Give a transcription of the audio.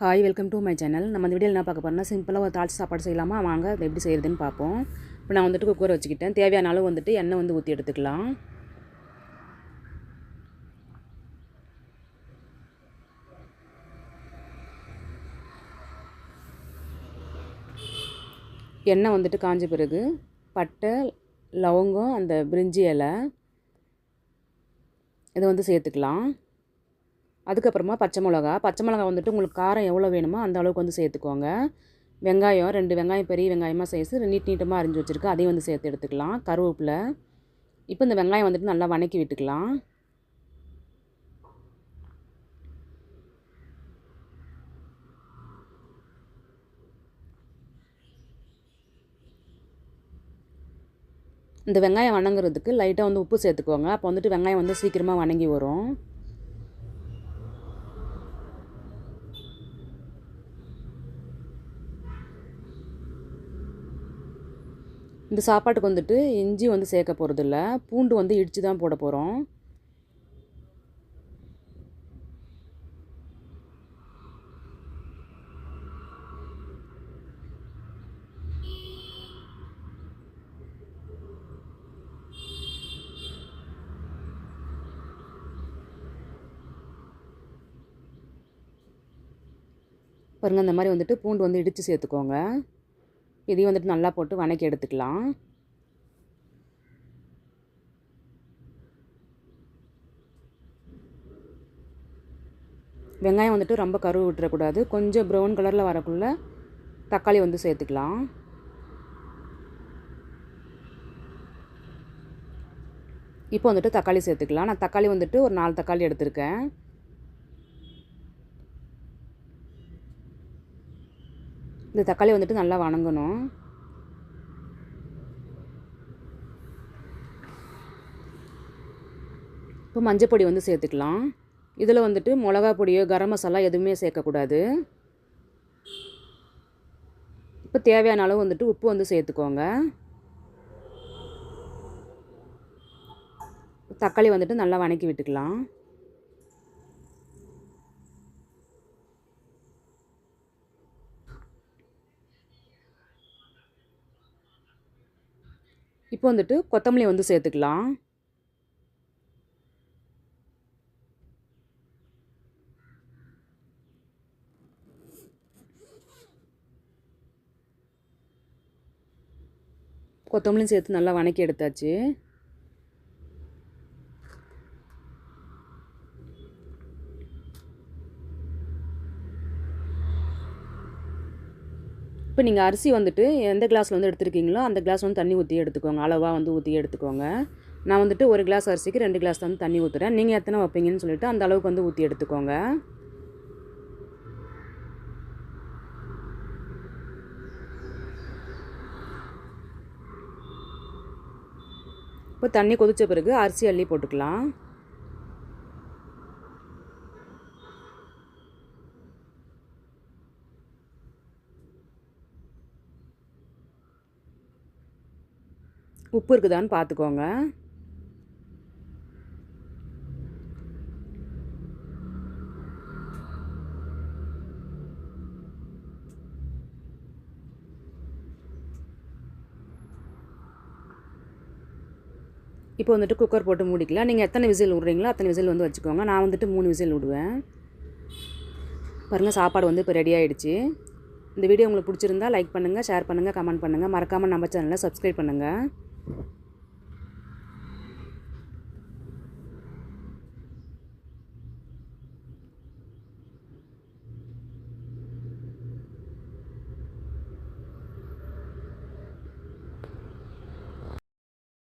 Hi welcome to my channel. நம்ம இந்த வீடியோவில் என்ன பார்க்க போகிறோம்னா சிம்பிளாக ஒரு தாளிச்சு சாப்பாடு செய்யலாமா வாங்க அதை எப்படி செய்கிறதுன்னு பார்ப்போம். இப்போ நான் வந்துட்டு குக்கர் வச்சுக்கிட்டேன். தேவையான அளவு வந்துட்டு எண்ணெய் வந்து ஊற்றி எடுத்துக்கலாம். எண்ணெய் வந்துட்டு காஞ்ச பிறகு பட்டை, லவங்கம், அந்த பிரிஞ்சி இலை இதை வந்து சேர்த்துக்கலாம். அதுக்கப்புறமா பச்சை மிளகா வந்துட்டு உங்களுக்கு காரம் எவ்வளோ வேணுமோ அந்த அளவுக்கு வந்து சேர்த்துக்கோங்க. வெங்காயம் 2 வெங்காயம் பெரிய வெங்காயமாக சைஸு நீட்டமாக அரிஞ்சு வச்சுருக்கு, அதையும் வந்து சேர்த்து எடுத்துக்கலாம். கருவேப்பிலை. இப்போ இந்த வெங்காயம் வந்துட்டு நல்லா வதக்கி விட்டுக்கலாம். இந்த வெங்காயம் வதங்குறதுக்கு லைட்டாக வந்து உப்பு சேர்த்துக்கோங்க. அப்போ வந்துட்டு வெங்காயம் வந்து சீக்கிரமாக வதங்கி வரும். இந்த சாப்பாட்டுக்கு வந்துட்டு இஞ்சி வந்து சேர்க்க போகிறதில்ல, பூண்டு வந்து இடித்து தான் போட போகிறோம். பாருங்கள், இந்த மாதிரி வந்துட்டு பூண்டு வந்து இடித்து சேர்த்துக்கோங்க. இதையும் வந்துட்டு நல்லா போட்டு வதக்கி எடுத்துக்கலாம். வெங்காயம் வந்துட்டு ரொம்ப கருவு விட்டுறக்கூடாது. கொஞ்சம் ப்ரௌன் கலரில் வரக்குள்ள தக்காளி வந்து சேர்த்துக்கலாம். இப்போ வந்துட்டு தக்காளி சேர்த்துக்கலாம். நான் தக்காளி வந்துட்டு ஒரு 4 தக்காளி எடுத்திருக்கேன். இந்த தக்காளி வந்துட்டு நல்லா வதங்கணும். இப்போ மஞ்சள் பொடி வந்து சேர்த்துக்கலாம். இதில் வந்துட்டு மிளகா பொடியோ கரம் மசாலா எதுவுமே சேர்க்கக்கூடாது. இப்போ தேவையான அளவு வந்துட்டு உப்பு வந்து சேர்த்துக்கோங்க. தக்காளி வந்துட்டு நல்லா வதக்கி விட்டுக்கலாம். இப்போ வந்துட்டு கொத்தமல்லி வந்து சேர்த்துக்கலாம். கொத்தமல்லியும் சேர்த்து நல்லா வதக்கி எடுத்தாச்சு. இப்போ நீங்கள் அரிசி வந்துட்டு எந்த கிளாஸில் வந்து எடுத்துருக்கீங்களோ அந்த கிளாஸ் வந்து தண்ணி ஊற்றி எடுத்துக்கோங்க. அளவாக வந்து ஊற்றி எடுத்துக்கோங்க. நான் வந்துட்டு 1 கிளாஸ் அரிசிக்கு 2 கிளாஸ் வந்து தண்ணி ஊற்றுறேன். நீங்கள் எத்தனை வைப்பீங்கன்னு சொல்லிவிட்டு அந்த அளவுக்கு வந்து ஊற்றி எடுத்துக்கோங்க. இப்போ தண்ணி கொதித்த பிறகு அரிசி அள்ளி போட்டுக்கலாம். உப்பு இருக்குதான்னு பார்த்துக்கோங்க. இப்போ வந்துட்டு குக்கர் போட்டு மூடிக்கலாம். நீங்கள் எத்தனை விசில் விட்றீங்களோ அத்தனை விசில் வந்து வச்சுக்கோங்க. நான் வந்துட்டு 3 விசில் விடுவேன். பாருங்கள், சாப்பாடு வந்து இப்போ ரெடி ஆகிடுச்சு. இந்த வீடியோ உங்களுக்கு பிடிச்சிருந்தா லைக் பண்ணுங்கள், ஷேர் பண்ணுங்கள், கமெண்ட் பண்ணுங்கள். மறக்காமல் நம்ம சேனலை சப்ஸ்கிரைப் பண்ணுங்கள்.